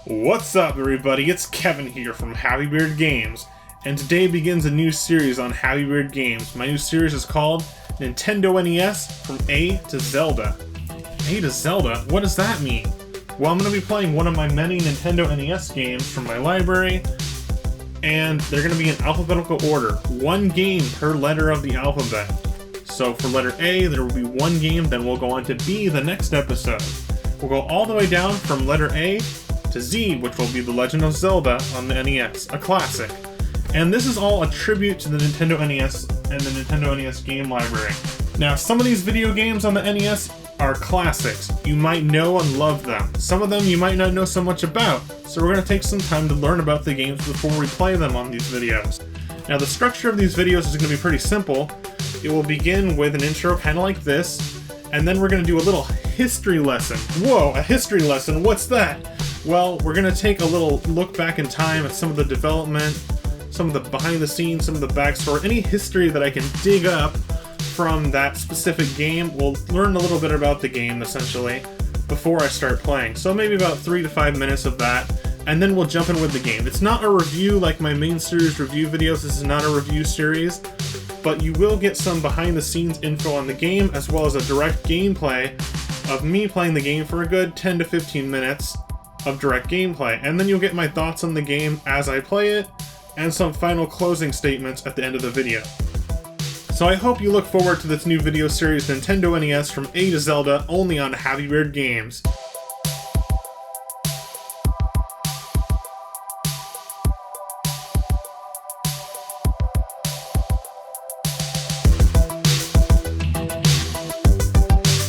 What's up, everybody? It's Kevin here from Happy Beard Games, and today begins a new series on Happy Beard Games. My new series is called Nintendo NES From A to Zelda. A to Zelda? What does that mean? Well, I'm going to be playing one of my many Nintendo NES games from my library, and they're going to be in alphabetical order. One game per letter of the alphabet. So for letter A, there will be one game, then we'll go on to B the next episode. We'll go all the way down from letter A to Z, which will be The Legend of Zelda on the NES, a classic. And this is all a tribute to the Nintendo NES and the Nintendo NES game library. Now, some of these video games on the NES are classics. You might know and love them. Some of them you might not know so much about, so we're going to take some time to learn about the games before we play them on these videos. Now, the structure of these videos is going to be pretty simple. It will begin with an intro kind of like this, and then we're going to do a little history lesson. Whoa, a history lesson, what's that? Well, we're going to take a little look back in time at some of the development, some of the behind the scenes, some of the backstory, any history that I can dig up from that specific game. We'll learn a little bit about the game, essentially, before I start playing. So maybe about 3 to 5 minutes of that, and then we'll jump in with the game. It's not a review like my main series review videos. This is not a review series, but you will get some behind the scenes info on the game, as well as a direct gameplay of me playing the game for a good 10 to 15 minutes of direct gameplay, and then you'll get my thoughts on the game as I play it, and some final closing statements at the end of the video. So I hope you look forward to this new video series, Nintendo NES From A to Zelda, only on Happy Beard Games.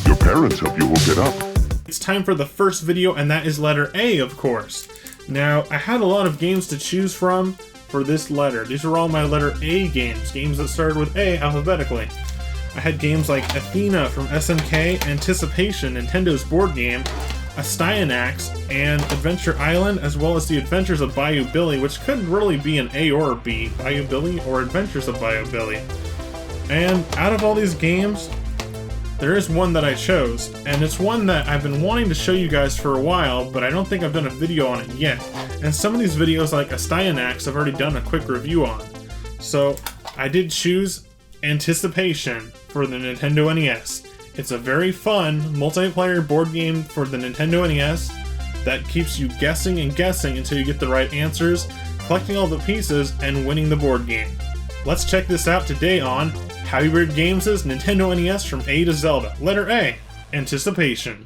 Your parents hope you will get up. It's time for the first video, and that is letter A, of course. Now, I had a lot of games to choose from for this letter. These are all my letter A games that started with A alphabetically. I had games like Athena from SNK, Anticipation, Nintendo's board game, Astyanax, and Adventure Island, as well as The Adventures of Bayou Billy, which could really be an A or a B, Bayou Billy or Adventures of Bayou Billy. And out of all these games, there is one that I chose, and it's one that I've been wanting to show you guys for a while, but I don't think I've done a video on it yet. And some of these videos, like Astyanax, I've already done a quick review on. So I did choose Anticipation for the Nintendo NES. It's a very fun multiplayer board game for the Nintendo NES that keeps you guessing and guessing until you get the right answers, collecting all the pieces, and winning the board game. Let's check this out today on Happy Beard Games' Nintendo NES From A to Zelda. Letter A, Anticipation.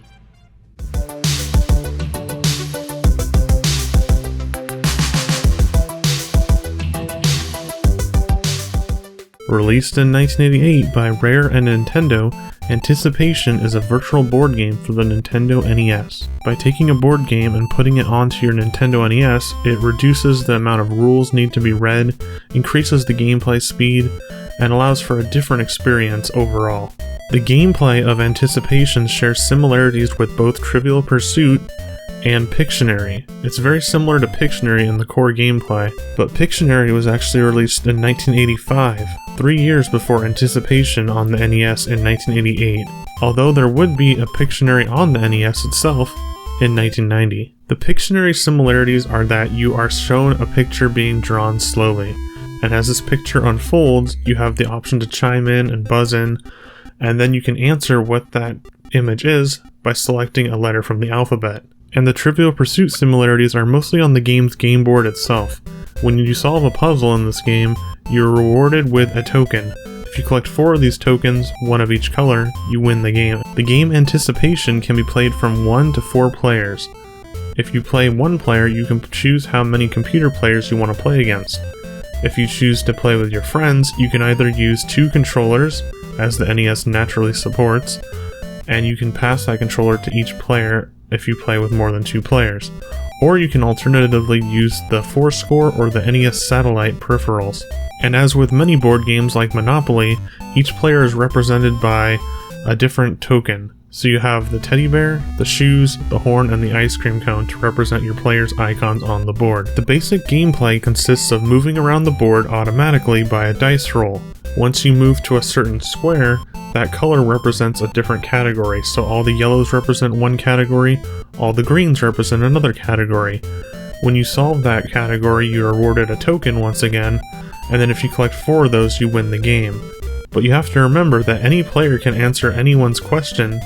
Released in 1988 by Rare and Nintendo, Anticipation is a virtual board game for the Nintendo NES. By taking a board game and putting it onto your Nintendo NES, it reduces the amount of rules need to be read, increases the gameplay speed, and allows for a different experience overall. The gameplay of Anticipation shares similarities with both Trivial Pursuit and Pictionary. It's very similar to Pictionary in the core gameplay, but Pictionary was actually released in 1985, 3 years before Anticipation on the NES in 1988, although there would be a Pictionary on the NES itself in 1990. The Pictionary similarities are that you are shown a picture being drawn slowly, and as this picture unfolds, you have the option to chime in and buzz in, and then you can answer what that image is by selecting a letter from the alphabet. And the Trivial Pursuit similarities are mostly on the game's game board itself. When you solve a puzzle in this game, you're rewarded with a token. If you collect 4 of these tokens, one of each color, you win the game. The game Anticipation can be played from 1 to 4 players. If you play 1 player, you can choose how many computer players you want to play against. If you choose to play with your friends, you can either use 2 controllers, as the NES naturally supports, and you can pass that controller to each player if you play with more than 2 players. Or you can alternatively use the Fourscore or the NES Satellite peripherals. And as with many board games like Monopoly, each player is represented by a different token. So you have the teddy bear, the shoes, the horn, and the ice cream cone to represent your player's icons on the board. The basic gameplay consists of moving around the board automatically by a dice roll. Once you move to a certain square, that color represents a different category, so all the yellows represent one category, All the greens represent another category. When you solve that category, you are awarded a token once again, and then if you collect 4 of those, you win the game. But you have to remember that any player can answer anyone's question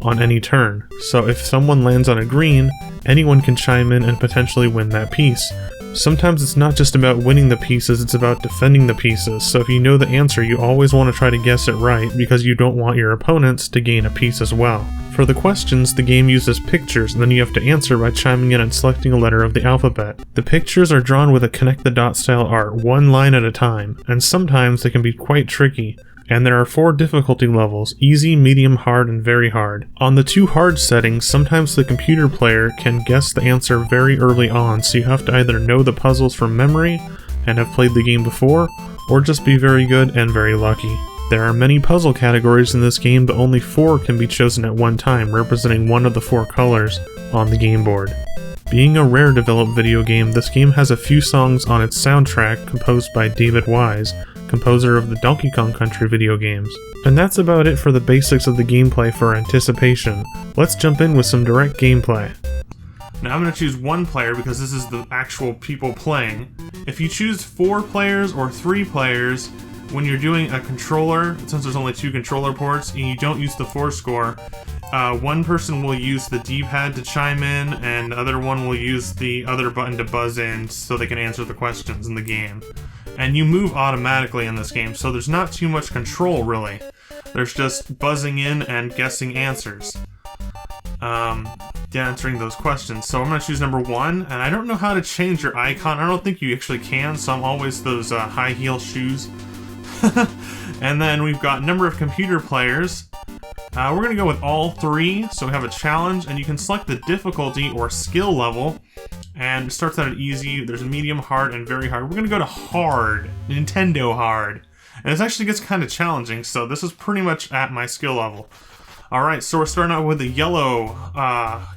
on any turn. So if someone lands on a green, anyone can chime in and potentially win that piece. Sometimes it's not just about winning the pieces, it's about defending the pieces. So if you know the answer, you always want to try to guess it right because you don't want your opponents to gain a piece as well. For the questions, the game uses pictures, and then you have to answer by chiming in and selecting a letter of the alphabet. The pictures are drawn with a connect the dot style art, one line at a time, and sometimes they can be quite tricky. And there are 4 difficulty levels: easy, medium, hard, and very hard. On the 2 hard settings, sometimes the computer player can guess the answer very early on, so you have to either know the puzzles from memory and have played the game before, or just be very good and very lucky. There are many puzzle categories in this game, but only 4 can be chosen at one time, representing one of the 4 colors on the game board. Being a Rare developed video game, this game has a few songs on its soundtrack composed by David Wise, composer of the Donkey Kong Country video games. And that's about it for the basics of the gameplay for Anticipation. Let's jump in with some direct gameplay. Now I'm going to choose 1 player because this is the actual people playing. If you choose 4 players or 3 players, when you're doing a controller, since there's only 2 controller ports and you don't use the 4 score, one person will use the D-pad to chime in and the other one will use the other button to buzz in so they can answer the questions in the game. And you move automatically in this game, so there's not too much control really. There's just buzzing in and guessing answers. Answering those questions. So I'm going to choose number 1, and I don't know how to change your icon. I don't think you actually can, so I'm always those high heel shoes. And then we've got number of computer players. We're going to go with all 3, so we have a challenge, and you can select the difficulty or skill level. And it starts out at easy, there's a medium, hard, and very hard. We're going to go to hard, Nintendo hard. And it actually gets kind of challenging, so this is pretty much at my skill level. Alright, so we're starting out with the yellow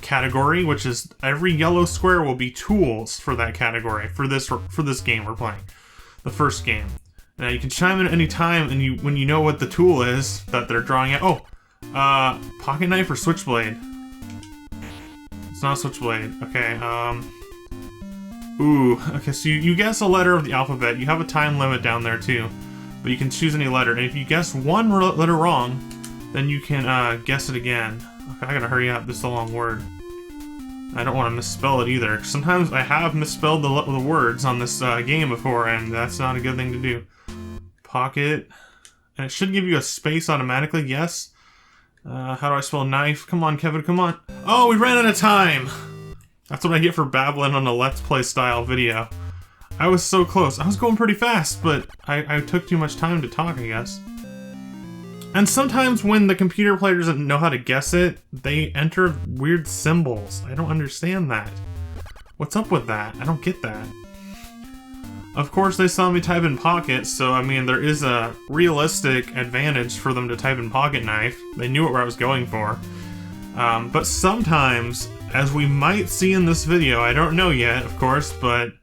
category, which is every yellow square will be tools for that category, for this game we're playing. The first game. Now you can chime in at any time, and when you know what the tool is that they're drawing at. Oh, pocket knife or switchblade? It's not a switchblade. Okay, okay, so you guess a letter of the alphabet. You have a time limit down there too, but you can choose any letter. And if you guess one letter wrong, then you can guess it again. Okay, I gotta hurry up. This is a long word. I don't want to misspell it either. Sometimes I have misspelled the words on this game before, and that's not a good thing to do. Pocket, and it should give you a space automatically. Yes. How do I spell knife? Come on, Kevin, come on. Oh, we ran out of time! That's what I get for babbling on a Let's Play style video. I was so close. I was going pretty fast, but I took too much time to talk, I guess. And sometimes when the computer player doesn't know how to guess it, they enter weird symbols. I don't understand that. What's up with that? I don't get that. Of course, they saw me type in pocket, so I mean, there is a realistic advantage for them to type in pocket knife. They knew what I was going for. But sometimes, as we might see in this video, I don't know yet, of course, but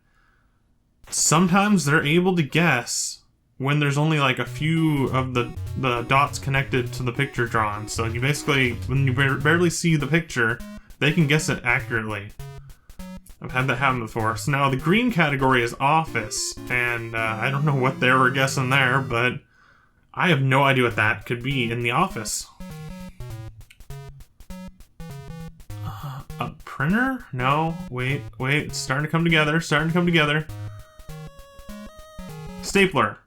sometimes they're able to guess when there's only like a few of the dots connected to the picture drawn. So you basically, when you barely see the picture, they can guess it accurately. I've had that happen before. So now the green category is office, and I don't know what they were guessing there, but I have no idea what that could be in the office. A printer? No, wait, it's starting to come together, Stapler.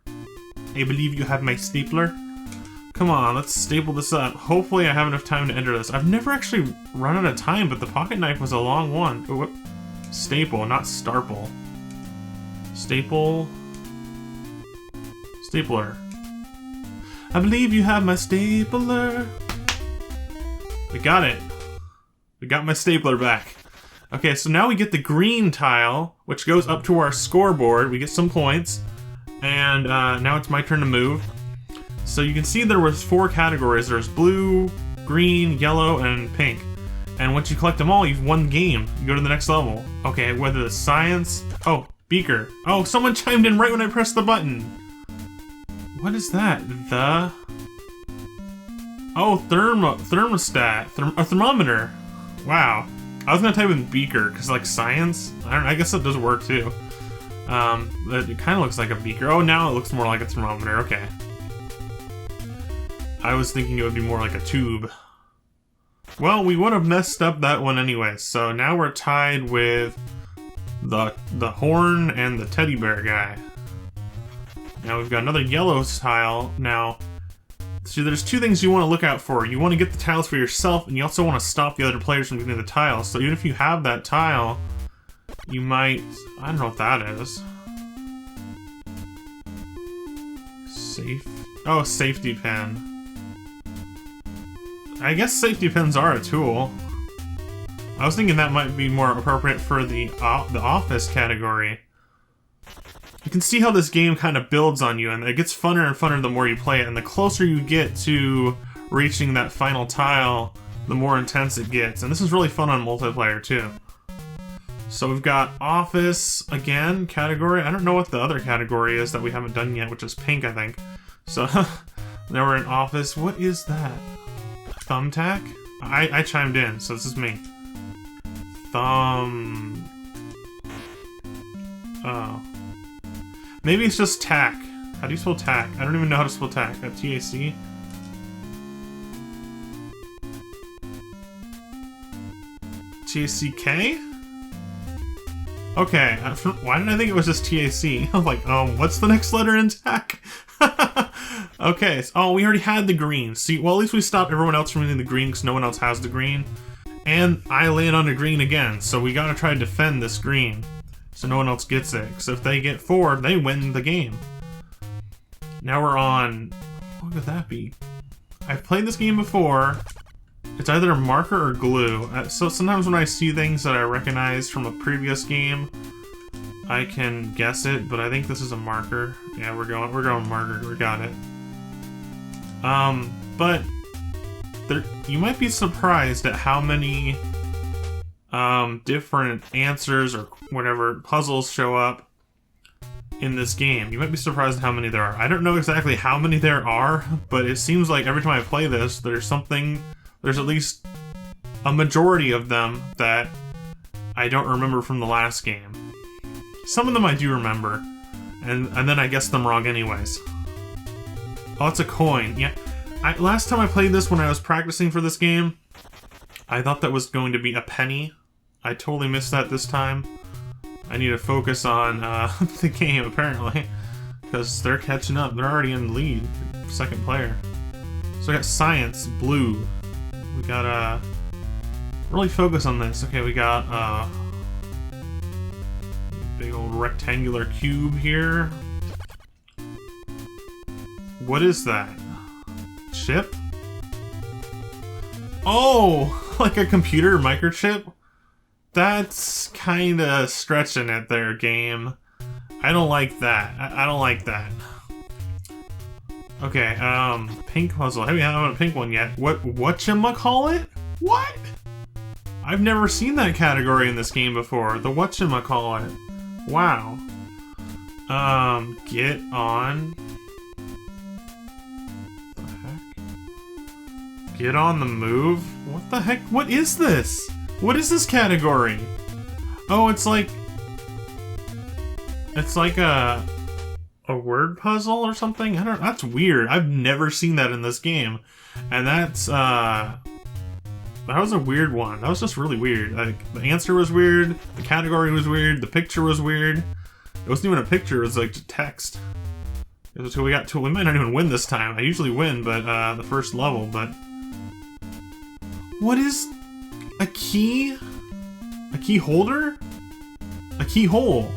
I believe you have my stapler. Come on, let's staple this up. Hopefully I have enough time to enter this. I've never actually run out of time, but the pocket knife was a long one. Ooh, staple, not starple. Staple. Stapler. I believe you have my stapler. We got it. We got my stapler back. Okay, so now we get the green tile, which goes up to our scoreboard. We get some points. And now it's my turn to move. So you can see there was 4 categories. There's blue, green, yellow, and pink. And once you collect them all, you've won the game. You go to the next level. Okay, whether it's science... Oh, beaker. Oh, someone chimed in right when I pressed the button. What is that? The... Oh, thermostat. A thermometer. Wow. I was gonna type in beaker, because like science, I guess that does work too. It kind of looks like a beaker. Oh, now it looks more like a thermometer, okay. I was thinking it would be more like a tube. Well, we would have messed up that one anyway, so now we're tied with the horn and the teddy bear guy. Now we've got another yellow tile. Now, see, there's two things you want to look out for. You want to get the tiles for yourself, and you also want to stop the other players from getting the tiles. So even if you have that tile, you might... I don't know what that is. Safe... Oh, safety pin. I guess safety pins are a tool. I was thinking that might be more appropriate for the office category. You can see how this game kind of builds on you, and it gets funner and funner the more you play it, and the closer you get to reaching that final tile, the more intense it gets. And this is really fun on multiplayer too. So we've got office, again, category. I don't know what the other category is that we haven't done yet, which is pink, I think. So, now we're in office. What is that? Thumbtack? I chimed in, so this is me. Oh. Maybe it's just tack. How do you spell tack? I don't even know how to spell tack. T-A-C? T-A-C-K? Okay, why did I think it was just T-A-C? I was like, what's the next letter in tack? Okay, so, we already had the green. See, well, at least we stopped everyone else from using the green because no one else has the green. And I land on the green again, so we gotta try to defend this green so no one else gets it. Because if they get 4, they win the game. Now we're on... What could that be? I've played this game before. It's either a marker or glue. So sometimes when I see things that I recognize from a previous game, I can guess it, but I think this is a marker. Yeah, we're going marker. We got it. But you might be surprised at how many different answers or whatever puzzles show up in this game. You might be surprised at how many there are. I don't know exactly how many there are, but it seems like every time I play this, there's at least a majority of them that I don't remember from the last game. Some of them I do remember, and then I guess them wrong anyways. Oh, it's a coin. Yeah, last time I played this when I was practicing for this game, I thought that was going to be a penny. I totally missed that this time. I need to focus on the game, apparently, because they're catching up. They're already in the lead, second player. So I got science, blue. We gotta really focus on this. Okay, we got big old rectangular cube here. What is that? Chip? Oh, like a computer microchip? That's kinda stretching it there, game. I don't like that. I don't like that. Okay, pink puzzle. Hey, we haven't a pink one yet. Whatchamacallit? What? I've never seen that category in this game before. The whatchamacallit. Wow. Get on. What the heck? Get on the move? What the heck? What is this? What is this category? Oh, it's like a word puzzle or something? I don't know. That's weird. I've never seen that in this game. And that was a weird one. That was just really weird. Like, the answer was weird, the category was weird, the picture was weird. It wasn't even a picture, it was like just text. So we might not even win this time. I usually win, but the first level, but what is a key? A key holder? A keyhole.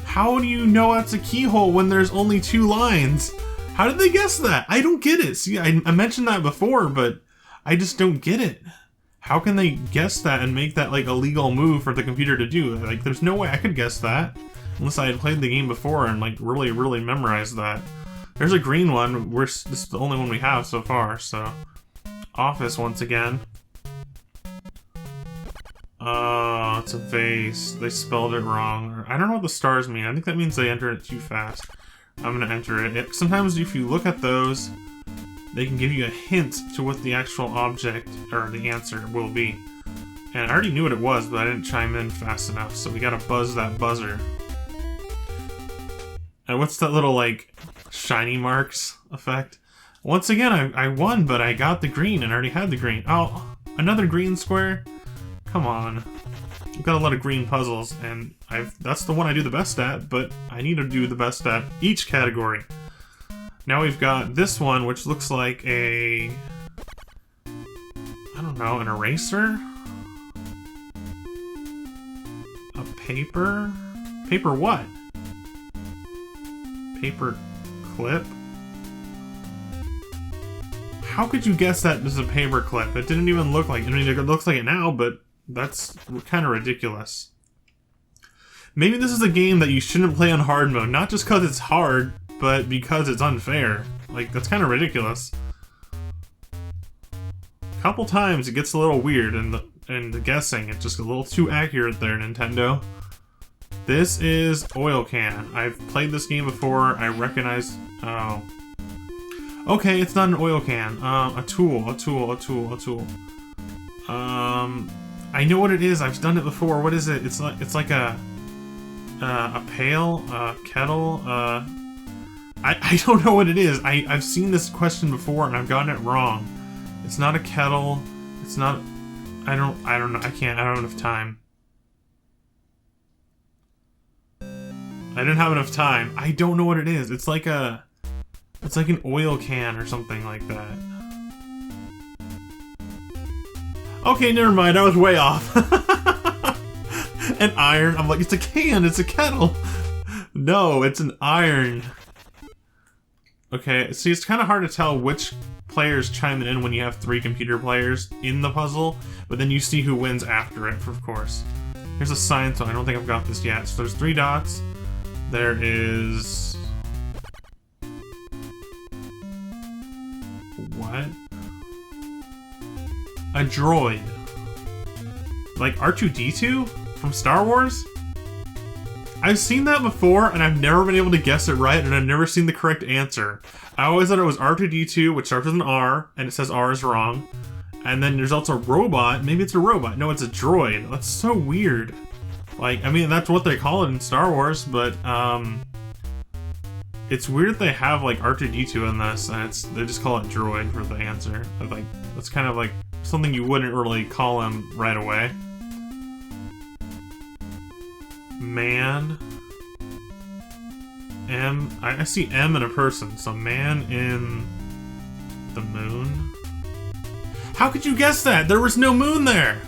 How do you know it's a keyhole when there's only 2 lines? How did they guess that? I don't get it. See, I mentioned that before, but I just don't get it. How can they guess that and make that like a legal move for the computer to do? Like, there's no way I could guess that unless I had played the game before and like really memorized that. There's a green one. This is the only one we have so far. So, office once again. Oh, it's a vase. They spelled it wrong. I don't know what the stars mean. I think that means they entered it too fast. I'm gonna enter it. Sometimes if you look at those, they can give you a hint to what the actual object or the answer will be. And I already knew what it was, but I didn't chime in fast enough, so we gotta buzz that buzzer. And what's that little, like, shiny marks effect? Once again, I won, but I got the green and I already had the green. Oh, another green square? Come on. I've got a lot of green puzzles, and that's the one I do the best at, but I need to do the best at each category. Now we've got this one, which looks like a... I don't know, an eraser? A paper? Paper what? Paper clip? How could you guess that this is a paper clip? It didn't even look like it. I mean, it looks like it now, but that's kind of ridiculous. Maybe this is a game that you shouldn't play on hard mode, not just because it's hard, but because it's unfair. Like, that's kind of ridiculous. A couple times it gets a little weird, and the guessing, it's just a little too accurate there, Nintendo. This is Oil Can. I've played this game before. I recognize... Oh. Okay, it's not an oil can. A tool. I know what it is. I've done it before. What is it? It's like a pail, a kettle. I don't know what it is. I've seen this question before and I've gotten it wrong. It's not a kettle. It's not. I don't know. I don't have enough time. I didn't have enough time. I don't know what it is. It's like an oil can or something like that. Okay, never mind. I was way off. An iron. I'm like, it's a can. It's a kettle. No, it's an iron. Okay, see, it's kind of hard to tell which players chime in when you have 3 computer players in the puzzle, but then you see who wins after it, of course. Here's a science one. I don't think I've got this yet. So there's 3 dots. There is... What? A droid. Like R2-D2 from Star Wars? I've seen that before, and I've never been able to guess it right, and I've never seen the correct answer. I always thought it was R2-D2, which starts with an R, and it says R is wrong. And then there's also robot. Maybe it's a robot. No, it's a droid. That's so weird. Like, I mean, that's what they call it in Star Wars, but, it's weird they have, like, R2-D2 in this, and they just call it droid for the answer. Like, that's kind of, like, something you wouldn't really call him right away. Man. M. I see M in a person, so man in the moon. How could you guess that? There was no moon there!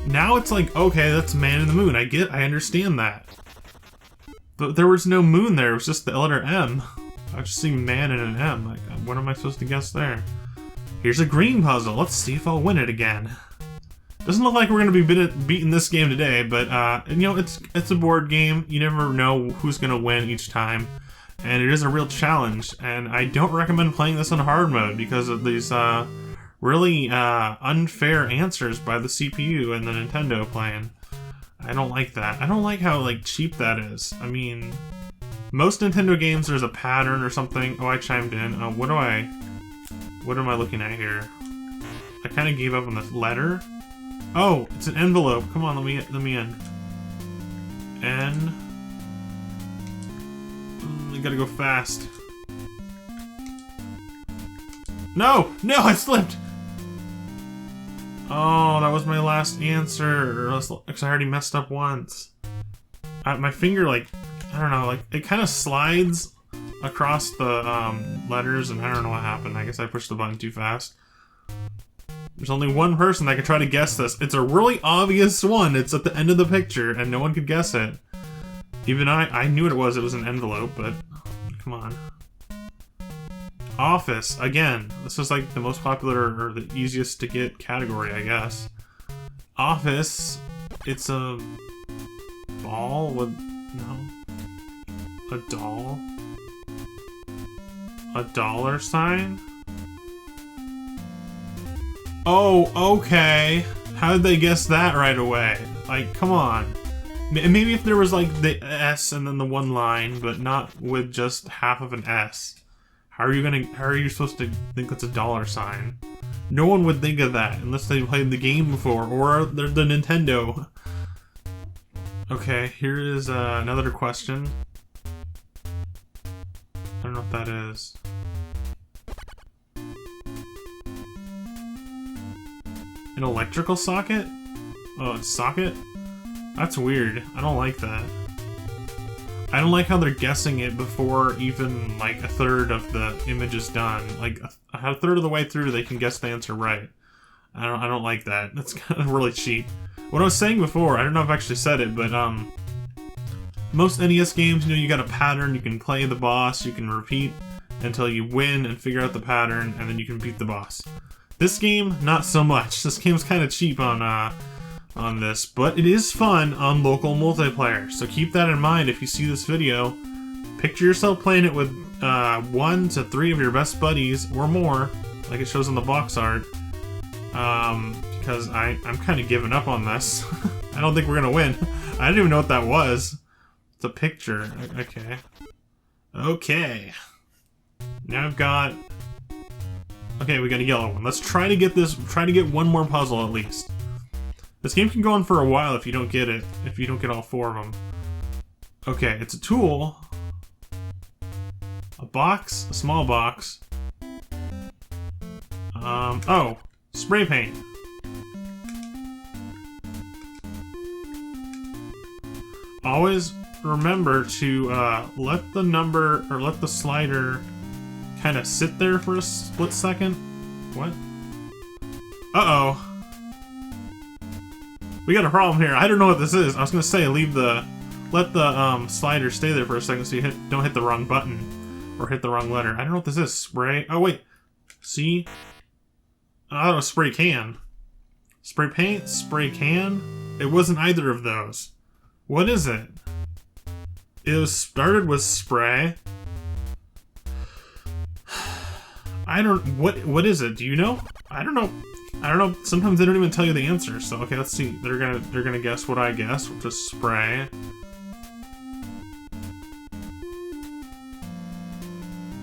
Now it's like, okay, that's man in the moon. I understand that. But there was no moon there, it was just the letter M. I just see man and an M. Like, what am I supposed to guess there? Here's a green puzzle. Let's see if I'll win it again. Doesn't look like we're going to be beating this game today, but, you know, it's a board game. You never know who's going to win each time. And it is a real challenge. And I don't recommend playing this on hard mode because of these, really, unfair answers by the CPU and the Nintendo playing. I don't like that. I don't like how, like, cheap that is. I mean, most Nintendo games there's a pattern or something. Oh, I chimed in. What am I looking at here? I kind of gave up on this letter. Oh, it's an envelope. Come on, let me in. N. I gotta go fast. No! No, I slipped! Oh, that was my last answer. Because I already messed up once. My finger, like, I don't know, like, it kind of slides across the letters, and I don't know what happened. I guess I pushed the button too fast. There's only one person that can try to guess this. It's a really obvious one. It's at the end of the picture, and no one could guess it. Even I knew what it was. It was an envelope, but come on. Office. Again, this is like the most popular or the easiest to get category, I guess. Office. It's a ball with... No. A doll. A dollar sign? Oh, okay. How did they guess that right away? Like, come on. Maybe if there was like the S and then the one line, but not with just half of an S. How are you supposed to think that's a dollar sign? No one would think of that unless they played the game before, or they're the Nintendo. Okay, here is another question. I don't know what that is. An electrical socket? Oh, it's socket? That's weird. I don't like that. I don't like how they're guessing it before even like a third of the image is done. Like a third of the way through, they can guess the answer right. I don't like that. That's kind of really cheap. What I was saying before, I don't know if I've actually said it, but most NES games, you know, you got a pattern. You can play the boss. You can repeat until you win and figure out the pattern, and then you can beat the boss. This game, not so much. This game's kind of cheap on this, but it is fun on local multiplayer. So keep that in mind if you see this video. Picture yourself playing it with 1 to 3 of your best buddies or more, like it shows on the box art. Because I'm kind of giving up on this. I don't think we're gonna win. I didn't even know what that was. It's a picture. Okay. Okay. Now I've got... Okay, we got a yellow one. Let's try to get this. Try to get one more puzzle at least. This game can go on for a while if you don't get it. If you don't get all 4 of them. Okay, it's a tool. A box. A small box. Oh. Spray paint. Always remember to let the number, or let the slider kind of sit there for a split second. What? Uh-oh. We got a problem here. I don't know what this is. I was gonna say let the slider stay there for a second so you don't hit the wrong button or hit the wrong letter. I don't know what this is. Spray. Oh wait. See? I thought it was spray can. Spray paint? Spray can? It wasn't either of those. What is it? It was started with spray. I don't... What is it? Do you know? I don't know. I don't know. Sometimes they don't even tell you the answer. So okay, let's see. They're gonna guess what I guess, which is spray.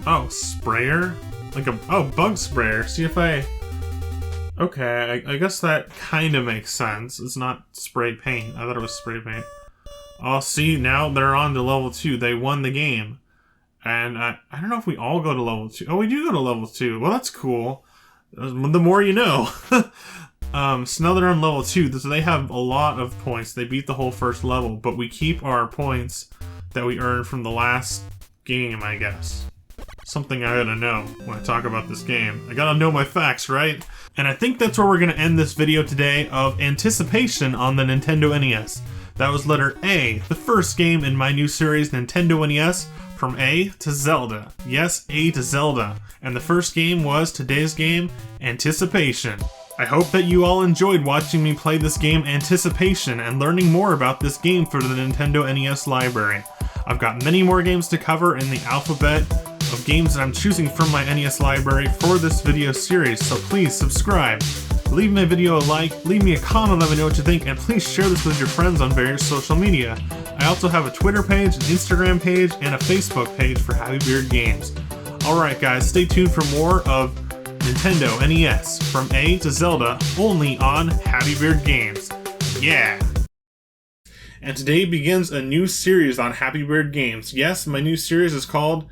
Oh, sprayer? Like a bug sprayer. See if I... Okay, I guess that kind of makes sense. It's not spray paint. I thought it was spray paint. Oh, see, now they're on to level 2. They won the game. And I don't know if we all go to level 2. Oh, we do go to level 2. Well, that's cool. The more you know. So now they're on level 2. So they have a lot of points. They beat the whole first level. But we keep our points that we earned from the last game, I guess. Something I gotta know when I talk about this game. I gotta know my facts, right? And I think that's where we're gonna end this video today of anticipation on the Nintendo NES. That was letter A, the first game in my new series, Nintendo NES, From A to Zelda. Yes, A to Zelda. And the first game was today's game, Anticipation. I hope that you all enjoyed watching me play this game, Anticipation, and learning more about this game for the Nintendo NES library. I've got many more games to cover in the alphabet of games that I'm choosing from my NES library for this video series, so please subscribe. Leave my video a like, leave me a comment, let me know what you think, and please share this with your friends on various social media. I also have a Twitter page, an Instagram page, and a Facebook page for Happy Beard Games. Alright guys, stay tuned for more of Nintendo NES, From A to Zelda, only on Happy Beard Games. Yeah! And today begins a new series on Happy Beard Games. Yes, my new series is called...